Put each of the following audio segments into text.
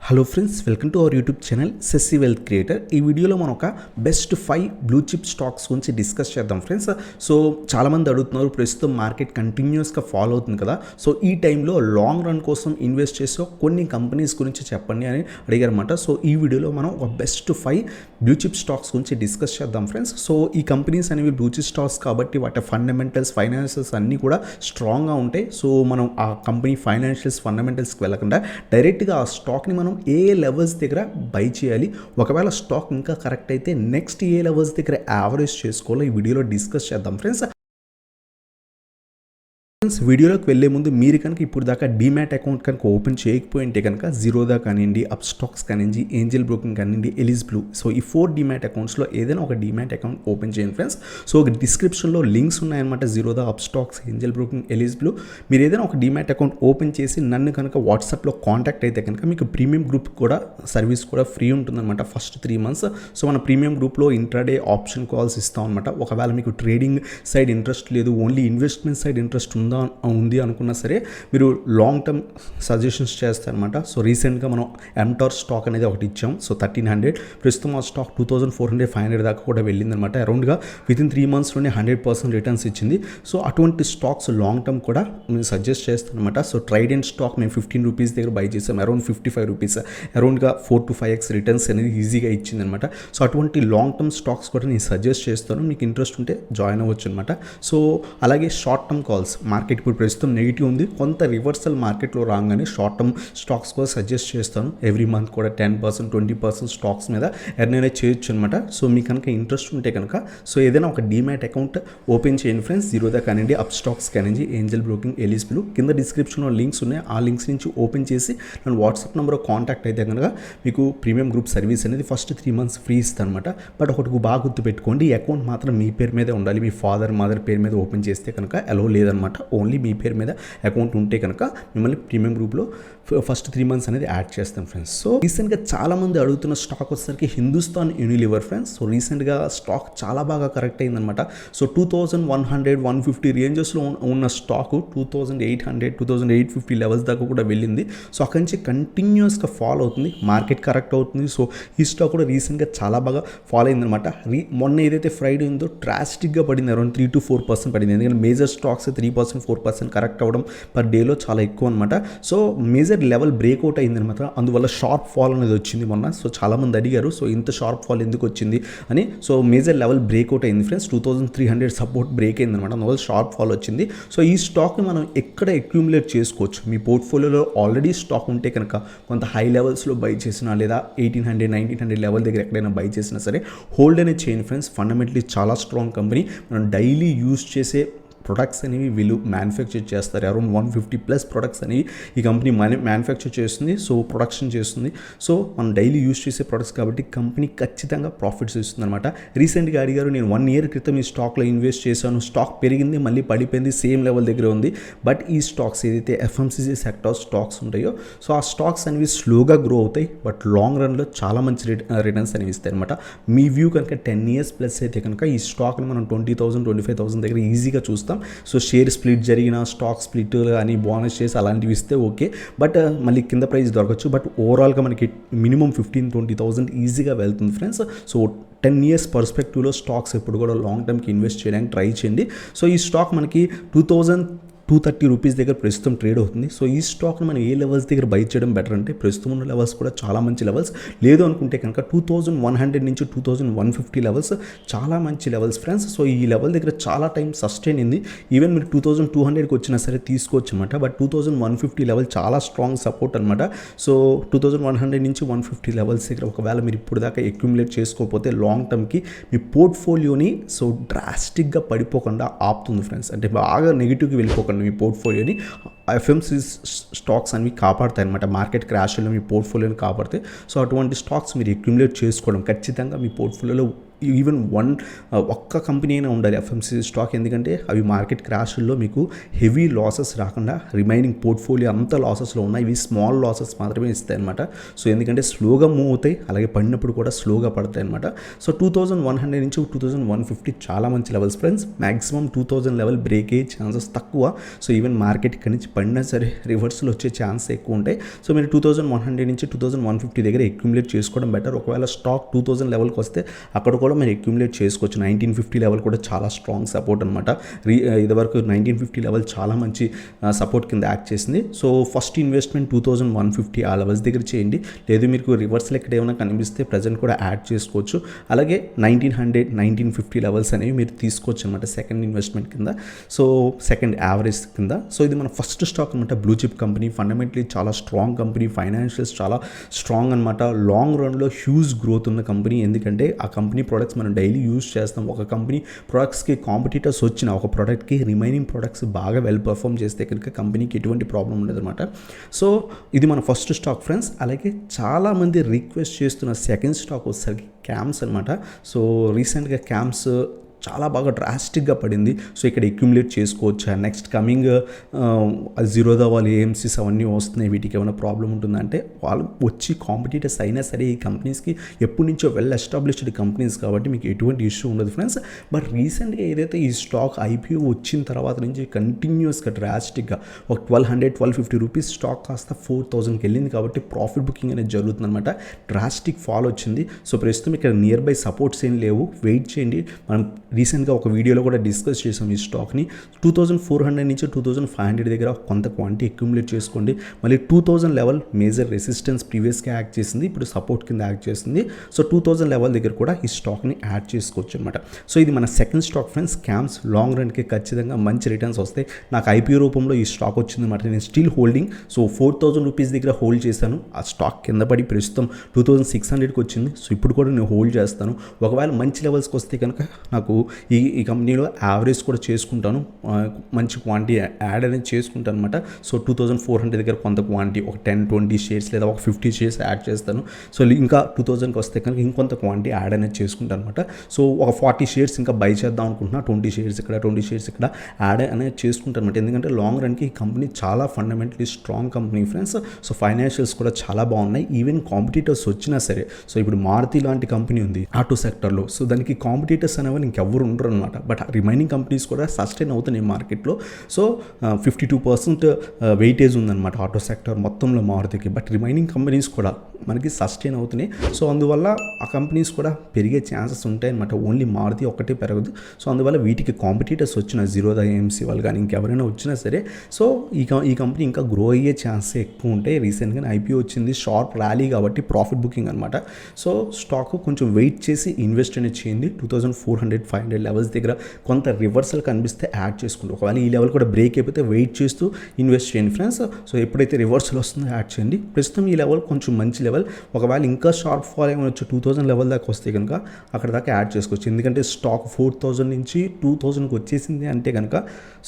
Hello friends, welcome to our YouTube channel Sasiwealthcreator. ఈ వీడియోలో మనం ఒక బెస్ట్ 5 బ్లూ చిప్ స్టాక్స్ గురించి డిస్కస్ చేద్దాం ఫ్రెండ్స్. సో చాలామంది అడుగుతున్నారు, ప్రస్తుతం మార్కెట్ కంటిన్యూస్గా ఫాలో అవుతుంది కదా, సో ఈ టైంలో లాంగ్ రన్ కోసం ఇన్వెస్ట్ చేసే కొన్ని కంపెనీస్ గురించి చెప్పండి అని అడిగారన్నమాట. సో ఈ వీడియోలో మనం ఒక బెస్ట్ 5 బ్లూ చిప్ స్టాక్స్ గురించి డిస్కస్ చేద్దాం ఫ్రెండ్స్. సో ఈ కంపెనీస్ అనేవి బ్లూ చిప్ స్టాక్స్ కాబట్టి వాటి ఫండమెంటల్స్, ఫైనాన్షియల్స్ అన్నీ కూడా స్ట్రాంగ్గా ఉంటాయి. సో మనం ఆ కంపెనీ ఫైనాన్షియల్స్, ఫండమెంటల్స్కి వెళ్ళకుండా డైరెక్ట్గా ఆ స్టాక్ని మనం ఏ లెవెల్స్ దగ్గర బై చేయాలి, ఒకవేళ స్టాక్ ఇంకా కరెక్ట్ అయితే నెక్స్ట్ ఏ లెవెల్స్ దగ్గర యావరేజ్ చేసుకోవాలో ఈ వీడియోలో డిస్కస్ చేద్దాం ఫ్రెండ్స్. వీడియోలోకి వెళ్ళే ముందు మీరు కనుక ఇప్పుడు దాకా డీమ్యాట్ అకౌంట్ కనుక ఓపెన్ చేయకపోయింటే కనుక జీరోదా కానివ్వండి, అప్స్టాక్స్ కానివ్వండి, ఏంజల్ బ్రోకింగ్ కానివ్వండి, ఎలిస్ బ్లూ, సో ఈ 4 డీమ్యాట్ అకౌంట్స్లో ఏదైనా ఒక డీమ్యాట్ అకౌంట్ ఓపెన్ చేయండి ఫ్రెండ్స్. సో డిస్క్రిప్షన్లో లింక్స్ ఉన్నాయన్నమాట, జీరోదా, అప్స్టాక్స్, ఏంజల్ బ్రోకింగ్, ఎలిస్ బ్లూ. మీరు ఏదైనా ఒక డీమ్యాట్ అకౌంట్ ఓపెన్ చేసి నన్ను కనుక వాట్సాప్లో కాంటాక్ట్ అయితే కనుక మీకు ప్రీమియం గ్రూప్ కూడా సర్వీస్ కూడా ఫ్రీ ఉంటుందన్నమాట ఫస్ట్ 3 months. సో మన ప్రీమియం గ్రూప్లో ఇంట్రాడే ఆప్షన్ కాల్స్ ఇస్తాం అనమాట. ఒకవేళ మీకు ట్రేడింగ్ సైడ్ ఇంట్రెస్ట్ లేదు, ఓన్లీ ఇన్వెస్ట్మెంట్ సైడ్ ఇంట్రెస్ట్ ఉంది అనుకున్నా సరే మీరు లాంగ్ టర్మ్ సజెషన్స్ చేస్తారనమాట. సో రీసెంట్గా మనం ఎంటార్ స్టాక్ అనేది ఒకటి ఇచ్చాం. సో 1300, ప్రస్తుతం ఆ స్టాక్ 2400, 500 దాకా కూడా వెళ్ళిందనమాట. అరౌండ్గా వితిన్ 3 monthsలోనే 100% రిటర్న్స్ ఇచ్చింది. సో అటువంటి స్టాక్స్ లాంగ్ టర్మ్ కూడా మేము సజెస్ట్ చేస్తాను అనమాట. సో ట్రైడెంట్ స్టాక్ మేము 15 రూపీస్ దగ్గర బై చేసాం, అరౌండ్ 55 రూపీస్, అరౌండ్గా 4 to 5x రిటర్న్స్ అనేది ఈజీగా ఇచ్చిందనమాట. సో అటువంటి లాంగ్ టర్మ్ స్టాక్స్ కూడా నేను సజెస్ట్ చేస్తాను, మీకు ఇంట్రెస్ట్ ఉంటే జాయిన్ అవ్వచ్చు అనమాట. సో అలాగే షార్ట్ టర్మ్ కాల్స్, మార్కెట్ ఇప్పుడు ప్రస్తుతం నెగిటివ్ ఉంది, కొంత రివర్సల్ మార్కెట్లో రాగానే షార్ట్ టర్మ్ స్టాక్స్ కూడా సజెస్ట్ చేస్తాను. ఎవ్రీ మంత్ కూడా 10%, 20% స్టాక్స్ మీద ఎర్న్ అనేది చేయొచ్చు అనమాట. సో మీకు కనుక ఇంట్రెస్ట్ ఉంటే కనుక సో ఏదైనా ఒక డీమ్యాట్ అకౌంట్ ఓపెన్ చేయండి ఫ్రెండ్స్. జీరోదా కానివ్వండి, అప్స్టాక్స్ కానివ్వండి, ఏంజల్ బ్రోకింగ్, ఎలిస్ బ్లూ, కింద డిస్క్రిప్షన్లో లింక్స్ ఉన్నాయి. ఆ లింక్స్ నుంచి ఓపెన్ చేసి నన్ను వాట్సాప్ నెంబర్ కాంటాక్ట్ అయితే కనుక మీకు ప్రీమియం గ్రూప్ సర్వీస్ అనేది ఫస్ట్ 3 months ఫ్రీ ఇస్తాను అనమాట. బట్ ఒకటి బాగా గుర్తుపెట్టుకోండి, ఈ అకౌంట్ మాత్రం మీ పేరు మీదే ఉండాలి. మీ ఫాదర్, మదర్ పేరు మీద ఓపెన్ చేస్తే కనుక అలో లేదనమాట. ఓన్లీ మీ పేరు మీద అకౌంట్ ఉంటే కనుక మిమ్మల్ని ప్రీమియం గ్రూప్లో ఫస్ట్ 3 months అనేది యాడ్ చేస్తాం ఫ్రెండ్స్. సో రీసెంట్గా చాలామంది అడుగుతున్న స్టాక్ వచ్చేసరికి హిందుస్థాన్ యూనిలివర్ ఫ్రెండ్స్. సో రీసెంట్గా స్టాక్ చాలా బాగా కరెక్ట్ అయిందనమాట. సో 2100, 150 రేంజెస్లో ఉన్న స్టాక్ 2800, 2850 లెవెల్స్ దాకా కూడా వెళ్ళింది. సో అక్కడి నుంచి కంటిన్యూస్గా ఫాలో అవుతుంది, మార్కెట్ కరెక్ట్ అవుతుంది. సో ఈ స్టాక్ కూడా రీసెంట్గా చాలా బాగా ఫాలో అయిందనమాట. మొన్న ఏదైతే ఫ్రైడే ఉందో డ్రాస్టిక్గా పడింది, అరౌండ్ 3 to 4% పడింది. ఎందుకంటే మేజర్ స్టాక్స్ 3%, 4% కరెక్ట్ అవ్వడం పర్ డేలో చాలా ఎక్కువ అనమాట. సో మేజర్ లెవెల్ బ్రేక్అవుట్ అయిందనమాట, అందువల్ల షార్ప్ ఫాల్ అనేది వచ్చింది మొన్న. సో చాలామంది అడిగారు, సో ఇంత షార్ప్ ఫాల్ ఎందుకు వచ్చింది అని. సో మేజర్ లెవెల్ బ్రేక్అవుట్ అయింది ఫ్రెండ్స్, 2300 సపోర్ట్ బ్రేక్ అయిందనమాట, అందువల్ల షార్ప్ ఫాల్ వచ్చింది. సో ఈ స్టాక్ని మనం ఎక్కడ అక్యూములేట్ చేసుకోవచ్చు, మీ పోర్ట్ఫోలియోలో ఆల్రెడీ స్టాక్ ఉంటే కనుక కొంత హై లెవెల్స్లో బై చేసినా లేదా 1800, 1900 లెవెల్ దగ్గర ఎక్కడైనా బై చేసినా సరే హోల్డ్ అనేది చేయండి ఫ్రెండ్స్. ఫండమెంటలీ చాలా స్ట్రాంగ్ కంపెనీ, మనం డైలీ యూజ్ చేసే ప్రొడక్ట్స్ అనేవి వీళ్ళు మ్యానుఫ్యాక్చర్ చేస్తారు. అరౌండ్ 150+ ప్రొడక్ట్స్ అనేవి ఈ కంపెనీ మ్యానుఫ్యాక్చర్ చేస్తుంది, సో ప్రొడక్షన్ చేస్తుంది. సో మనం డైలీ యూజ్ చేసే ప్రొడక్ట్స్ కాబట్టి కంపెనీ ఖచ్చితంగా ప్రాఫిట్స్ ఇస్తుంది అనమాట. రీసెంట్గా అడిగారు, నేను 1 year క్రితం ఈ స్టాక్లో ఇన్వెస్ట్ చేశాను, స్టాక్ పెరిగింది, మళ్ళీ పడిపోయింది, సేమ్ లెవెల్ దగ్గర ఉంది. బట్ ఈ స్టాక్స్ ఏదైతే ఎఫ్ఎంసీజీ సెక్టార్ స్టాక్స్ ఉంటాయో సో ఆ స్టాక్స్ అనేవి స్లోగా గ్రో అవుతాయి, బట్ లాంగ్ రన్లో చాలా మంచి రిటర్న్స్ అనేవి ఇస్తాయి అనమాట. మీ వ్యూ కనుక 10 years+ అయితే కనుక ఈ స్టాక్ని మనం 20,000, 25,000 దగ్గర ఈజీగా చూస్తాం. సో షేర్ స్ప్లిట్ జరిగిన, స్టాక్ స్ప్లిట్ కానీ బోనస్ చేసి అలాంటివి ఇస్తే ఓకే, బట్ మళ్ళీ కింద ప్రైస్ దొరకచ్చు. బట్ ఓవరాల్గా మనకి మినిమం 15,000-20,000 ఈజీగా వెళ్తుంది ఫ్రెండ్స్. సో 10 years పర్స్పెక్టివ్లో స్టాక్స్ ఎప్పుడు కూడా లాంగ్ టర్మ్కి ఇన్వెస్ట్ చేయడానికి ట్రై చేయండి. సో ఈ స్టాక్ మనకి 230 రూపీస్ దగ్గర ప్రస్తుతం ట్రేడ్ అవుతుంది. సో ఈ స్టాక్ని మనం ఏ లెవెల్స్ దగ్గర బై చేయడం బెటర్ అంటే, ప్రస్తుతం ఉన్న లెవెల్స్ కూడా చాలా మంచి లెవెల్స్, లేదు అనుకుంటే కనుక 2100 నుంచి 2150 లెవెల్స్ చాలా మంచి లెవెల్స్ ఫ్రెండ్స్. సో ఈ లెవెల్ దగ్గర చాలా టైం సస్టైన్ అయింది. ఈవెన్ మీరు 2200కి వచ్చినా సరే తీసుకోవచ్చు అనమాట. బట్ 2150 లెవెల్ చాలా స్ట్రాంగ్ సపోర్ట్ అనమాట. సో 2100 నుంచి 150 లెవెల్స్ దగ్గర ఒకవేళ మీరు ఇప్పుడు దాకా అక్యూములేట్ చేసుకోకపోతే లాంగ్ టర్మ్కి మీ పోర్ట్ఫోలియోని సో డ్రాస్టిక్గా పడిపోకుండా ఆపుతుంది ఫ్రెండ్స్. అంటే బాగా నెగిటివ్కి వెళ్ళిపోకుండా మీ పోర్ట్ఫోలియోని ఎఫ్ఎంసీ స్టాక్స్ అనేవి కాపాడుతాయి అనమాట. మార్కెట్ క్రాష్లో మీ పోర్ట్ఫోలియోని కాపాడితే సో అటువంటి స్టాక్స్ మీరు అక్యుములేట్ చేసుకోవడం ఖచ్చితంగా మీ పోర్ట్ఫోలియోలో ఈవెన్ ఒక్క కంపెనీ అయినా ఉండాలి ఎఫ్ఎంసీజీ స్టాక్, ఎందుకంటే అవి మార్కెట్ క్రాష్ల్లో మీకు హెవీ లాసెస్ రాకుండా రిమైనింగ్ పోర్ట్ఫోలియో అంతా లాసెస్లో ఉన్నాయి, ఇవి స్మాల్ లాసెస్ మాత్రమే ఇస్తాయి అనమాట. సో ఎందుకంటే స్లోగా మూవ్ అవుతాయి, అలాగే పడినప్పుడు కూడా స్లోగా పడతాయి అనమాట. సో 2100 నుంచి 2150 చాలా మంచి levels friends. Maximum 2000 level break అయ్యే ఛాన్సెస్ తక్కువ. సో ఈవెన్ మార్కెట్ ఇక్కడి నుంచి పడినా సరే రివర్స్లో వచ్చే ఛాన్స్ ఎక్కువ ఉంటాయి. సో మీరు 2100 నుంచి 2150 దగ్గర అక్యుములేట్ చేసుకోవడం బెటర్. ఒకవేళ స్టాక్ 2000 లెవెల్కి వస్తే అక్కడ కూడా మీరు అక్యుములేట్ చేసుకోవచ్చు. 1950 లెవెల్ కూడా చాలా స్ట్రాంగ్ సపోర్ట్ అనమాట. ఇదివరకు 1950 లెవెల్ చాలా మంచి సపోర్ట్ కింద యాక్ట్ చేసింది. సో ఫస్ట్ ఇన్వెస్ట్మెంట్ 2150 ఆ లెవెల్స్ దగ్గర చేయండి. లేదు మీకు రివర్స్లో ఎక్కడ ఏమైనా కనిపిస్తే ప్రజెంట్ కూడా యాడ్ చేసుకోవచ్చు. అలాగే 1900, 1950 లెవెల్స్ అనేవి మీరు తీసుకోవచ్చు అనమాట సెకండ్ ఇన్వెస్ట్మెంట్ కింద, సో సెకండ్ యావరేజ్ కింద. సో ఇది మన ఫస్ట్ స్టాక్ అనమాట, బ్లూ చిప్ కంపెనీ. ఫండమెంటలీ చాలా స్ట్రాంగ్ కంపెనీ, ఫైనాన్షియల్స్ చాలా స్ట్రాంగ్ అనమాట. లాంగ్ రన్లో హ్యూజ్ గ్రోత్ ఉన్న కంపెనీ, ఎందుకంటే ఆ కంపెనీ ప్రొడక్ట్స్ మనం డైలీ యూజ్ చేస్తాం. ఒక కంపెనీ ప్రొడక్ట్స్కి కాంపిటీటర్స్ వచ్చిన ఒక ప్రోడక్ట్కి రిమైనింగ్ ప్రొడక్ట్స్ బాగా వెల్ పర్ఫామ్ చేస్తే కనుక కంపెనీకి ఎటువంటి ప్రాబ్లం ఉండదు అనమాట. సో ఇది మన ఫస్ట్ స్టాక్ ఫ్రెండ్స్. అలాగే చాలామంది రిక్వెస్ట్ చేస్తున్న సెకండ్ స్టాక్ వచ్చేసరికి క్యామ్స్ అనమాట. సో రీసెంట్గా క్యామ్స్ చాలా బాగా డ్రాస్టిక్గా పడింది. సో ఇక్కడ అక్యుములేట్ చేసుకోవచ్చు. నెక్స్ట్ కమింగ్ జీరోదా వాళ్ళు ఏఎంసీస్ అవన్నీ వస్తున్నాయి, వీటికి ఏమైనా ప్రాబ్లం ఉంటుందంటే వాళ్ళు వచ్చి కాంపిటీటర్స్ అయినా సరే ఈ కంపెనీస్కి ఎప్పటి నుంచో వెల్ ఎస్టాబ్లిష్డ్ కంపెనీస్ కాబట్టి మీకు ఎటువంటి ఇష్యూ ఉండదు ఫ్రెండ్స్. బట్ రీసెంట్గా ఏదైతే ఈ స్టాక్ ఐపీఓ వచ్చిన తర్వాత నుంచి కంటిన్యూస్గా డ్రాస్టిక్గా ఒక 1250 రూపీస్ స్టాక్ కాస్త 4000కి వెళ్ళింది కాబట్టి ప్రాఫిట్ బుకింగ్ అనేది జరుగుతుంది అనమాట. డ్రాస్టిక్ ఫాల్ వచ్చింది. సో ప్రస్తుతం ఇక్కడ నియర్ బై సపోర్ట్స్ ఏం లేవు, వెయిట్ చేయండి. మనం రీసెంట్గా ఒక వీడియోలో కూడా డిస్కస్ చేసాం ఈ స్టాక్ని. 2400 నుంచి 2500 దగ్గర కొంత క్వాంటిటీ అక్యుములేట్ చేసుకోండి. మళ్ళీ 2000 లెవెల్ మేజర్ రెసిస్టెన్స్ ప్రీవియస్గా యాక్ట్ చేసింది, ఇప్పుడు సపోర్ట్ కింద యాక్ట్ చేస్తుంది. సో 2000 లెవెల్ దగ్గర కూడా ఈ స్టాక్ని యాడ్ చేసుకోవచ్చు అనమాట. సో ఇది మన second stock friends, CAMS. Long రన్కి ఖచ్చితంగా మంచి రిటర్న్స్ వస్తాయి. నాకు ఐపీఓ రూపంలో ఈ స్టాక్ వచ్చింది అనమాట. నేను స్టిల్ హోల్డింగ్. సో 4000 రూపీస్ దగ్గర హోల్డ్ చేశాను. ఆ స్టాక్ కింద పడి ప్రస్తుతం 2600కి వచ్చింది. సో ఇప్పుడు కూడా నేను హోల్డ్ చేస్తాను. ఒకవేళ మంచి లెవెల్స్కి వస్తే కనుక నాకు ఈ కంపెనీలో యావరేజ్ కూడా చేసుకుంటాను, మంచి క్వాంటిటీ యాడ్ అనేది చేసుకుంటాను అనమాట. సో 2400 దగ్గర కొంత క్వాంటిటీ ఒక 10-20 షేర్స్ లేదా ఒక 50 షేర్స్ యాడ్ చేస్తాను. సో ఇంకా 2000కి వస్తే కనుక ఇంకొంత క్వాంటిటీ యాడ్ అనేది చేసుకుంటాను అనమాట. సో ఒక 40 షేర్స్ ఇంకా బై చేద్దాం అనుకుంటున్నా, 20 షేర్స్ ఇక్కడ 20 షేర్స్ ఇక్కడ యాడ్ అనేది చేసుకుంటాను అనమాట. ఎందుకంటే లాంగ్ రన్కి ఈ కంపెనీ చాలా fundamentally strong company friends. So financials కూడా చాలా బాగున్నాయి. ఈవెన్ కాంపిటీటర్స్ వచ్చినా సరే, సో ఇప్పుడు మారుతి లాంటి కంపెనీ ఉంది ఆటో సెక్టర్లో, సో దానికి కాంపిటీటర్స్ అనేవాళ్ళు ఇంకెవ్వరు ఉండరు అనమాట. బట్ రిమైనింగ్ కంపెనీస్ కూడా సస్టైన్ అవుతున్నాయి మార్కెట్లో. సో 52% వెయిటేజ్ ఉందన్నమాట ఆటో సెక్టర్ మొత్తంలో మారుతికి. బట్ రిమైనింగ్ కంపెనీస్ కూడా మనకి సస్టైన్ అవుతున్నాయి. సో అందువల్ల ఆ కంపెనీస్ కూడా పెరిగే ఛాన్సెస్ ఉంటాయన్నమాట. ఓన్లీ మారుతి ఒక్కటే పెరగదు. సో అందువల్ల వీటికి కాంపిటీటర్స్ వచ్చిన జీరోదా ఏఎంసీ వాళ్ళు కానీ ఇంకెవరైనా వచ్చినా సరే, సో ఈ కంపెనీ ఇంకా గ్రో అయ్యే ఛాన్సెస్ ఎక్కువ ఉంటాయి. రీసెంట్గా ఐపీఓ వచ్చింది, షార్ప్ ర్యాలీ కాబట్టి ప్రాఫిట్ బుకింగ్ అనమాట. సో స్టాక్ కొంచెం వెయిట్ చేసి ఇన్వెస్ట్ అనేది చేయండి. 2400-500 లెవెల్స్ దగ్గర కొంత రివర్సల్ కనిపిస్తే యాడ్ చేసుకుంటారు. ఒకవేళ ఈ లెవెల్ కూడా బ్రేక్ అయిపోతే వెయిట్ చేస్తూ ఇన్వెస్ట్ చేయండి ఫ్రెండ్స్. సో ఎప్పుడైతే రివర్సల్ వస్తుందో యాడ్ చేయండి. ప్రస్తుతం ఈ లెవెల్ కొంచెం మంచి లెవెల్. ఒకవేళ ఇంకా షార్ప్ ఫాల్ ఏమైనా వచ్చి 2000 లెవెల్ దాకా వస్తే కనుక అక్కడ దాకా యాడ్ చేసుకోవచ్చు. ఎందుకంటే స్టాక్ 4000 నుంచి 2000కి వచ్చేసింది అంటే కనుక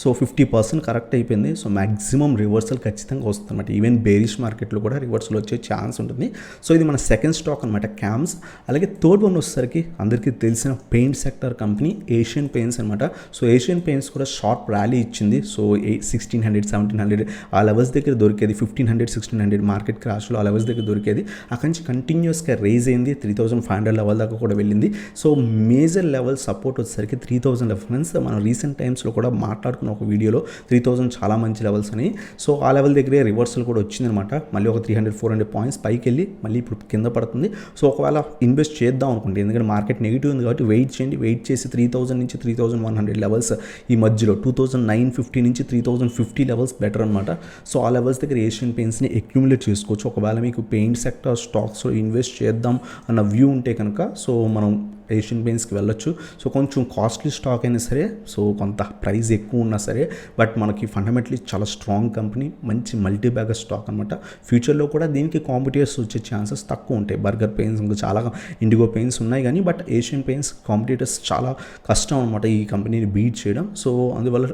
సో 50% కరెక్ట్ అయిపోయింది. సో మ్యాక్సిమం రివర్సల్ ఖచ్చితంగా వస్తుంది అనమాట. ఈవెన్ బేరిష్ మార్కెట్లో కూడా రివర్సల్ వచ్చే ఛాన్స్ ఉంటుంది. సో ఇది మన సెకండ్ స్టాక్ అనమాట, క్యామ్స్. అలాగే థర్డ్ వన్ వచ్చేసరికి అందరికీ తెలిసిన paint sector company Asian paints అనమాట. సో ఏషియన్ పెయింట్స్ కూడా షార్ప్ ర్యాలీ ఇచ్చింది. సో 1600-1700 ఆ లెవెల్స్ దగ్గర దొరికేది, 1500-1600 మార్కెట్ క్రాష్లో ఆ లెవెల్స్ దగ్గర దొరికేది. అక్కడి నుంచి కంటిన్యూస్గా రేజ్ అయింది, 3500 లెవెల్ దాకా కూడా వెళ్ళింది. సో మేజర్ లెవెల్ సపోర్ట్ వచ్చేసరికి 3000 రెఫరెన్స్. మనం రీసెంట్ టైమ్స్లో కూడా మాట్లాడుకున్న ఒక వీడియోలో 3000 చాలా మంచి లెవెల్స్ అని. సో ఆ లెవెల్ దగ్గరే రివర్సల్ కూడా వచ్చిందనమాట. మళ్ళీ ఒక 300-400 పాయింట్స్ పైకి వెళ్ళి మళ్ళీ ఇప్పుడు కింద పడుతుంది. సో ఒకవేళ ఇన్వెస్ట్ చేద్దాం అనుకుంటే, ఎందుకంటే మార్కెట్ నెగిటివ్ ఉంది కాబట్టి వెయిట్ చేయండి. వెయిట్ చేసి 3000 నుంచి 3100 లెవెల్స్ ఈ మధ్యలో 2950 నుంచి 3050 లెవెల్స్ బెటర్ అనమాట. సో ఆ లెవెల్స్ దగ్గర ఏషియన్ పెయింట్స్ని అక్యుములేట్ చేసుకోవచ్చు. ఒకవేళ మీకు పెయింట్ సెక్టర్ స్టాక్స్లో ఇన్వెస్ట్ చేద్దాం అన్న వ్యూ ఉంటే కనుక సో మనం ఏషియన్ పెయింట్స్కి వెళ్ళొచ్చు. సో కొంచెం కాస్ట్లీ స్టాక్ అయినా సరే, సో కొంత ప్రైస్ ఎక్కువ ఉన్నా సరే, బట్ మనకి ఫండమెంటలీ చాలా స్ట్రాంగ్ కంపెనీ, మంచి మల్టీ బ్యాగర్ స్టాక్ అనమాట. ఫ్యూచర్లో కూడా దీనికి కాంపిటీటర్స్ వచ్చే ఛాన్సెస్ తక్కువ ఉంటాయి. బర్గర్ పెయింట్స్ ఇంకా చాలా ఇండిగో పెయింట్స్ ఉన్నాయి కానీ, బట్ ఏషియన్ పెయింట్స్ కాంపిటీటర్స్ చాలా కష్టం అనమాట ఈ కంపెనీని బీట్ చేయడం. సో అందువల్ల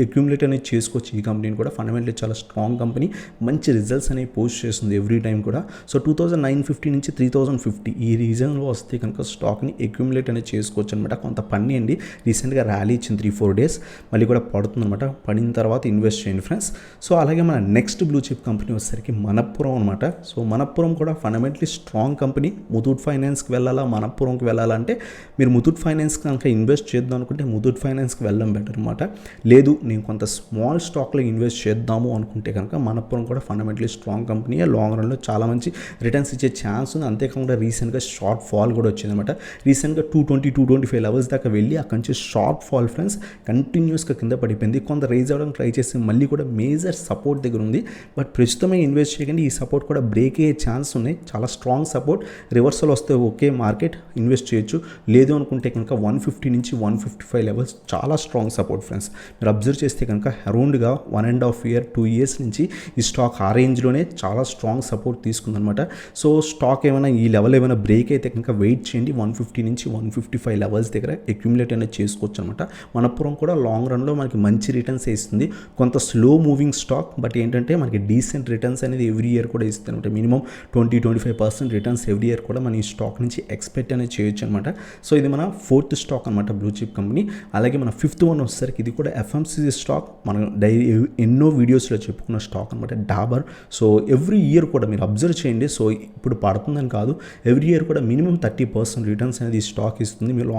అక్యూములేట్ అనేది చేసుకోవచ్చు. ఈ కంపెనీని కూడా ఫండమెంటలీ చాలా స్ట్రాంగ్ కంపెనీ, మంచి రిజల్ట్స్ అనేవి పోస్ట్ చేస్తుంది ఎవ్రీ టైం కూడా. సో 2950 నుంచి 3050 ఈ రీజన్లో వస్తే కనుక స్టాక్ని అక్యూములేట్ అనేది చేసుకోవచ్చు అనమాట. కొంత పని అండి, రీసెంట్గా ర్యాలీ ఇచ్చింది 3-4 డేస్, మళ్ళీ కూడా పడుతుంది అనమాట. పడిన తర్వాత ఇన్వెస్ట్ చేయండి ఫ్రెండ్స్. సో అలాగే మన నెక్స్ట్ బ్లూ చిప్ కంపెనీ వచ్చేసరికి మనప్పురం అనమాట. సో మనప్పురం కూడా ఫండమెంటలీ స్ట్రాంగ్ కంపెనీ. ముతూట్ ఫైనాన్స్కి వెళ్ళాలా, మనప్పురంకి వెళ్ళాలంటే మీరు ముతూట్ ఫైనాన్స్ కనుక ఇన్వెస్ట్ చేద్దాం అనుకుంటే ముతూట్ ఫైనాన్స్కి వెళ్ళడం బెటర్ అనమాట. లేదు నేను కొంత స్మాల్ స్టాక్లో ఇన్వెస్ట్ చేద్దాము అనుకుంటే కనుక మనప్పురం కూడా ఫండమెంటలీ స్ట్రాంగ్ కంపెనీ, లాంగ్ రన్లో చాలా మంచి రిటర్న్స్ ఇచ్చే ఛాన్స్ ఉంది. అంతేకాకుండా రీసెంట్గా షార్ట్ ఫాల్ కూడా వచ్చిందనమాట. రీసెంట్గా 220-225 లెవెల్స్ దాకా వెళ్ళి అక్కడి నుంచి షార్ట్ ఫాల్ ఫ్రెండ్స్ కంటిన్యూస్గా కింద పడిపోయింది. కొంత రైజ్ అవ్వడం ట్రై చేసి మళ్ళీ కూడా మేజర్ సపోర్ట్ దగ్గర ఉంది. బట్ ప్రస్తుతమే ఇన్వెస్ట్ చేయకండి, ఈ సపోర్ట్ కూడా బ్రేక్ అయ్యే ఛాన్స్ ఉన్నాయి. చాలా స్ట్రాంగ్ సపోర్ట్, రివర్సల్ వస్తే ఓకే మార్కెట్ ఇన్వెస్ట్ చేయొచ్చు. లేదు అనుకుంటే కనుక 150 నుంచి 155 లెవెల్స్ చాలా స్ట్రాంగ్ సపోర్ట్ ఫ్రెండ్స్. మీరు అబ్జర్వ్ చేస్తే కనుక అరౌండ్గా 1.5 year 2 years నుంచి ఈ స్టాక్ ఆ రేంజ్లోనే చాలా స్ట్రాంగ్ సపోర్ట్ తీసుకుందనమాట. సో స్టాక్ ఏమైనా ఈ లెవెల్ ఏమైనా బ్రేక్ అయితే కనుక వెయిట్ చేయండి. 150 నుంచి 155 లెవెల్స్ దగ్గర అక్యుములేట్ అనేది చేసుకోవచ్చు అనమాట. మనప్పురం కూడా లాంగ్ రన్లో మనకి మంచి రిటర్న్స్ ఇస్తుంది. కొంత స్లో మూవింగ్ స్టాక్, బట్ ఏంటంటే మనకి డీసెంట్ రిటర్న్స్ అనేది ఎవ్రీ ఇయర్ కూడా ఇస్తుంది అనమాట. మినిమం 20-25% రిటర్న్స్ ఎవ్రీ ఇయర్ కూడా మన ఈ స్టాక్ నుంచి ఎక్స్పెక్ట్ అనేది చేయొచ్చు అనమాట. సో ఇది మన 4th స్టాక్ అనమాట బ్లూ చిప్ కంపెనీ. అలాగే మన 5th వన్ వచ్చేసరికి ఇది కూడా FMCG స్టాక్, మనం డైలీ ఎన్నో వీడియోస్లో చెప్పుకున్న స్టాక్ అనమాట, డాబర్. సో ఎవ్రీ ఇయర్ కూడా మీరు అబ్జర్వ్ చేయండి. సో ఇప్పుడు పడుతుందని కాదు, ఎవ్రీ ఇయర్ కూడా మినిమం 30% రిటర్న్స్ అనేది ఈ స్టాక్ ఇస్తుంది. మీరు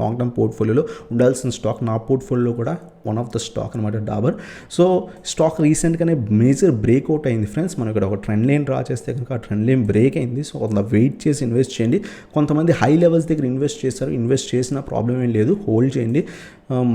లాంగ్ టర్మ్ పోర్ట్ఫోలియోలో ఉండాల్సిన స్టాక్. నా పోర్ట్ఫోలియోలో కూడా వన్ ఆఫ్ ద స్టాక్ అనమాట డాబర్. సో స్టాక్ రీసెంట్గానే మేజర్ బ్రేక్అవుట్ అయింది ఫ్రెండ్స్. మనం ఇక్కడ ఒక ట్రెండ్ లైన్ డ్రా చేస్తే కనుక ఆ ట్రెండ్ లైన్ బ్రేక్ అయింది. సో కొంత వెయిట్ చేసి ఇన్వెస్ట్ చేయండి. కొంతమంది హై లెవెల్స్ దగ్గర ఇన్వెస్ట్ చేస్తారు, ఇన్వెస్ట్ చేసిన ప్రాబ్లం ఏం లేదు, హోల్డ్ చేయండి.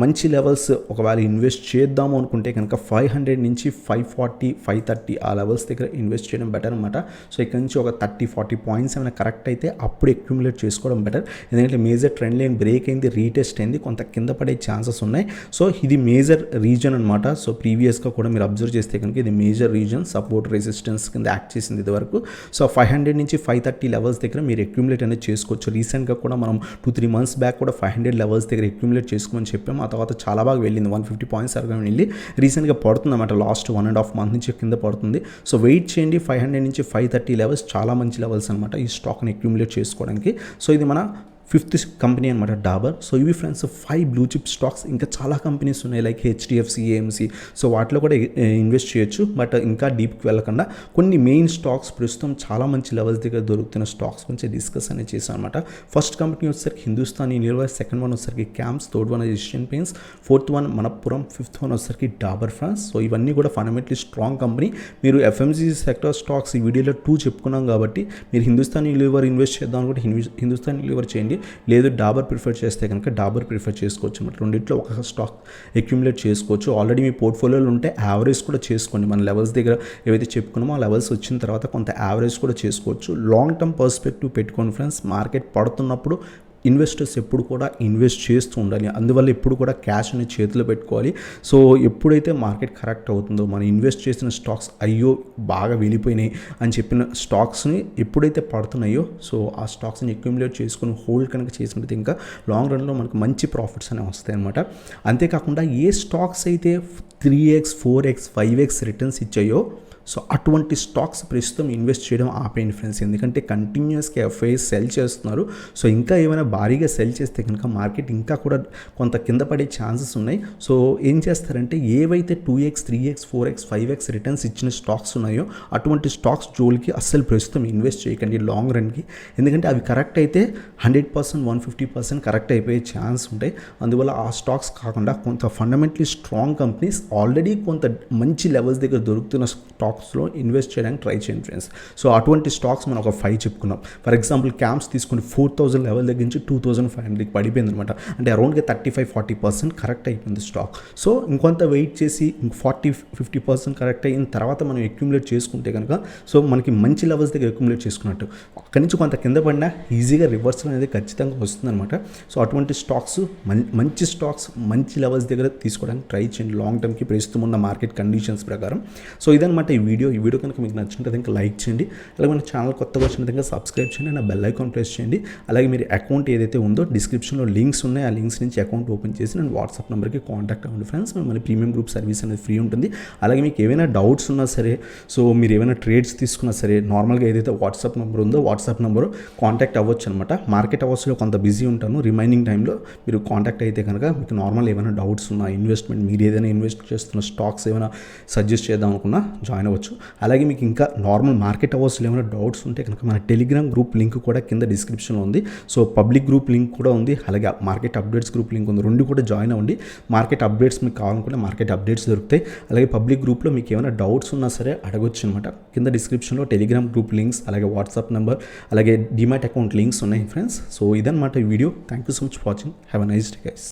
మంచి లెవెల్స్ ఒకవేళ ఇన్వెస్ట్ చేద్దాము అనుకుంటే కనుక 500 నుంచి 540, 530 ఆ లెవెల్స్ దగ్గర ఇన్వెస్ట్ చేయడం బెటర్ అనమాట. సో ఇక్కడ నుంచి ఒక 30-40 పాయింట్స్ ఏమైనా కరెక్ట్ అయితే అప్పుడు అక్యుములేట్ చేసుకోవడం బెటర్. ఎందుకంటే మేజర్ ట్రెండ్ లైన్ బ్రేక్ అయింది, రీటెస్ట్ అయింది, కొంత కింద పడే ఛాన్సెస్ ఉన్నాయి. సో ఇది మేజర్ రీజన్ అనమాట. సో ప్రీవియస్గా కూడా మీరు అబ్జర్వ్ చేస్తే కనుక ఇది మేజర్ రీజన్, సపోర్ట్ రెసిస్టెన్స్ కింద యాక్ట్ చేసింది ఇది వరకు. సో 500 నుంచి 530 లెవెల్స్ దగ్గర మీరు అక్యుములేట్ అనేది చేసుకోవచ్చు. రీసెంట్గా కూడా మనం 2-3 months బ్యాక్ కూడా 500 లెవెల్స్ దగ్గర అక్యుములేట్ చేసుకోమని చెప్పాము. ఆ తర్వాత చాలా బాగా వెళ్ళింది, 150 పాయింట్స్ అరగా వెళ్ళి రీసెంట్గా పడుతుంది అన్నమాట. లాస్ట్ 1.5 month నుంచి కింద పడుతుంది. సో వెయిట్ చేయండి. 500 నుంచి 530 లెవెల్స్ చాలా మంచి లెవెల్స్ అనమాట ఈ స్టాక్ని అక్యుములేట్ చేసుకోవడానికి. సో ఇది మన 5th కంపెనీ అనమాట డాబర్. సో ఇవి ఫ్రెండ్స్ 5 బ్లూ చిప్ స్టాక్స్. ఇంకా చాలా కంపెనీస్ ఉన్నాయి లైక్ HDFC, AMC. సో వాటిలో కూడా ఇన్వెస్ట్ చేయొచ్చు. బట్ ఇంకా డీప్కి వెళ్ళకుండా కొన్ని మెయిన్ స్టాక్స్ ప్రస్తుతం చాలా మంచి లెవెల్స్ దగ్గర దొరుకుతున్న స్టాక్స్ గురించి డిస్కస్ అనేది చేశాను అనమాట. ఫస్ట్ కంపెనీ వచ్చేసరికి హిందుస్థాన్ యూనిలివర్, సెకండ్ వన్ వచ్చేసరికి camps, third one Asian paints, fourth one Manappuram, 5th one వచ్చేసరికి డాబర్ ఫ్రెండ్స్. సో ఇవన్నీ కూడా ఫండమెంటలీ స్ట్రాంగ్ కంపెనీ. మీరు FMCG సెక్టర్ స్టాక్స్ ఈ వీడియోలో 2 చెప్పుకున్నాం కాబట్టి మీరు హిందుస్థాన్ యూనిలివర్ ఇన్వెస్ట్ చేద్దాం అనుకుంటే హిందుస్థాన్ యూనిలివర్ చేయండి. లేదు డాబర్ ప్రిఫర్ చేస్తే కనుక డాబర్ ప్రిఫర్ చేసుకోవచ్చు అనమాట. రెండింటిలో ఒక స్టాక్ అక్యుములేట్ చేసుకోవచ్చు. ఆల్రెడీ మీ పోర్ట్ఫోలియోలో ఉంటే యావరేజ్ కూడా చేసుకోండి. మన లెవెల్స్ దగ్గర ఏవైతే చెప్పుకున్నామో ఆ లెవెల్స్ వచ్చిన తర్వాత కొంత యావరేజ్ కూడా చేసుకోవచ్చు. లాంగ్ టర్మ్ పర్స్పెక్టివ్ పెట్టుకోండి ఫ్రెండ్స్. మార్కెట్ పడుతున్నప్పుడు ఇన్వెస్టర్స్ ఎప్పుడు కూడా ఇన్వెస్ట్ చేస్తూ ఉండాలి. అందువల్ల ఎప్పుడు కూడా క్యాష్ అనేది చేతిలో పెట్టుకోవాలి. సో ఎప్పుడైతే మార్కెట్ కరెక్ట్ అవుతుందో మనం ఇన్వెస్ట్ చేసిన స్టాక్స్ అయ్యో బాగా వెళ్ళిపోయినాయి అని చెప్పిన స్టాక్స్ని ఎప్పుడైతే పడుతున్నాయో సో ఆ స్టాక్స్ని అక్యుములేట్ చేసుకుని హోల్డ్ కనుక చేసినట్టు ఇంకా లాంగ్ రన్లో మనకు మంచి ప్రాఫిట్స్ అనేవి వస్తాయి అనమాట. అంతేకాకుండా ఏ స్టాక్స్ అయితే 3x, 4x, 5x రిటర్న్స్ ఇచ్చాయో సో అటువంటి స్టాక్స్ ప్రస్తుతం ఇన్వెస్ట్ చేయడం ఆపేయండి ఫ్రెండ్స్. ఎందుకంటే కంటిన్యూస్గా ఎఫ్ఐఎస్ సెల్ చేస్తున్నారు. సో ఇంకా ఏమైనా భారీగా సెల్ చేస్తే కనుక మార్కెట్ ఇంకా కూడా కొంత కింద పడే ఛాన్సెస్ ఉన్నాయి. సో ఏం చేస్తారంటే ఏవైతే 2x, 3x, 4x, 5x returns ఇచ్చిన స్టాక్స్ ఉన్నాయో అటువంటి స్టాక్స్ జోలికి అస్సలు ప్రస్తుతం ఇన్వెస్ట్ చేయకండి లాంగ్ రన్కి. ఎందుకంటే అవి కరెక్ట్ అయితే 100%, 150% కరెక్ట్ అయిపోయే ఛాన్స్ ఉంటాయి. అందువల్ల ఆ స్టాక్స్ కాకుండా కొంత ఫండమెంటలీ స్ట్రాంగ్ కంపెనీస్ ఆల్రెడీ కొంత మంచి లెవెల్స్ దగ్గర దొరుకుతున్న స్టాక్స్లో ఇన్వెస్ట్ చేయడానికి ట్రై చేయండి ఫ్రెండ్స్. సో అటువంటి స్టాక్స్ మనం ఒక 5 చెప్పుకున్నాం. ఫర్ ఎగ్జాంపుల్ క్యాంప్స్ తీసుకుని 4000 లెవెల్ దగ్గర నుంచి 2500కి పడిపోయింది అనమాట. అంటే అరౌండ్గా 35-40% కరెక్ట్ అయిపోయింది స్టాక్. సో ఇంకొంత వెయిట్ చేసి 40-50% కరెక్ట్ అయిన తర్వాత మనం అక్యుములేట్ చేసుకుంటే కనుక సో మనకి మంచి లెవెల్స్ దగ్గర అక్యుములేట్ చేసుకున్నట్టు. అక్కడి నుంచి కొంత కింద పడినా ఈజీగా రివర్సల్ అనేది ఖచ్చితంగా వస్తుందన్నమాట. సో అటువంటి స్టాక్స్ మంచి స్టాక్స్ మంచి లెవెల్స్ దగ్గర తీసుకోవడానికి ట్రై చేయండి లాంగ్ టర్మ్కి ప్రస్తుతం ఉన్న మార్కెట్ కండిషన్స్ ప్రకారం. సో ఇదనమాట ఈ ఈ వీడియో కనుక మీకు నచ్చినట్లయితే ఇంకా లైక్ చేయండి. అలాగే మన ఛానల్ కొత్తగా వచ్చిన విధంగా సబ్స్క్రైబ్ చేయండి, నా బెల్ ఐకాన్ ప్రెస్ చేయండి. అలాగే మీరు అకౌంట్ ఏదైతే ఉందో డిస్క్రిప్షన్లో లింక్స్ ఉన్నాయి, ఆ లింక్స్ నుంచి అకౌంట్ ఓపెన్ చేసి నేను వాట్సాప్ నెంబర్కి కాంటాక్ట్ అవ్వండి ఫ్రెండ్స్. మళ్ళీ ప్రీమియం గ్రూప్ సర్వీస్ అనేది ఫ్రీ ఉంటుంది. అలాగే మీకు ఏమైనా డౌట్స్ ఉన్నా సరే, సో మీరు ఏమైనా ట్రేడ్స్ తీసుకున్నా సరే, నార్మల్గా ఏదైతే వాట్సాప్ నెంబర్ ఉందో వాట్సాప్ నెంబర్ కాంటాక్ట్ అవ్వచ్చు అనమాట. మార్కెట్ అవర్స్లో కొంత బిజీ ఉంటాను, రిమైనింగ్ టైంలో మీరు కాంటాక్ట్ అయితే కనుక మీకు నార్మల్ ఏమైనా డౌట్స్ ఉన్నా, ఇన్వెస్ట్మెంట్ మీరు ఏదైనా ఇన్వెస్ట్ చేస్తున్న స్టాక్స్ ఏమైనా సజెస్ట్ చేద్దాం అనుకున్నా జాయిన్ అవ్వచ్చు. అలాగే మీకు ఇంకా నార్మల్ మార్కెట్ అవర్స్లో ఏమైనా డౌట్స్ ఉంటే కనుక మన టెలిగ్రామ్ గ్రూప్ లింక్ కూడా కింద డిస్క్రిప్షన్లో ఉంది. సో పబ్లిక్ గ్రూప్ లింక్ కూడా ఉంది, అలాగే మార్కెట్ అప్డేట్స్ గ్రూప్ లింక్ ఉంది. రెండు కూడా జాయిన్ అవ్వండి. మార్కెట్ అప్డేట్స్ మీకు కావాలనుకుంటే మార్కెట్ అప్డేట్స్ దొరుకుతాయి. అలాగే పబ్లిక్ గ్రూప్లో మీకు ఏమైనా డౌట్స్ ఉన్నా సరే అడగొచ్చు అనమాట. కింద డిస్క్రిప్షన్లో టెలిగ్రామ్ గ్రూప్ లింక్స్, అలాగే వాట్సాప్ నెంబర్, అలాగే డిమాట్ అకౌంట్ లింక్స్ ఉన్నాయి ఫ్రెండ్స్. సో ఇదన్నమాట ఈ video. Thank you so much for watching. Have a nice day guys.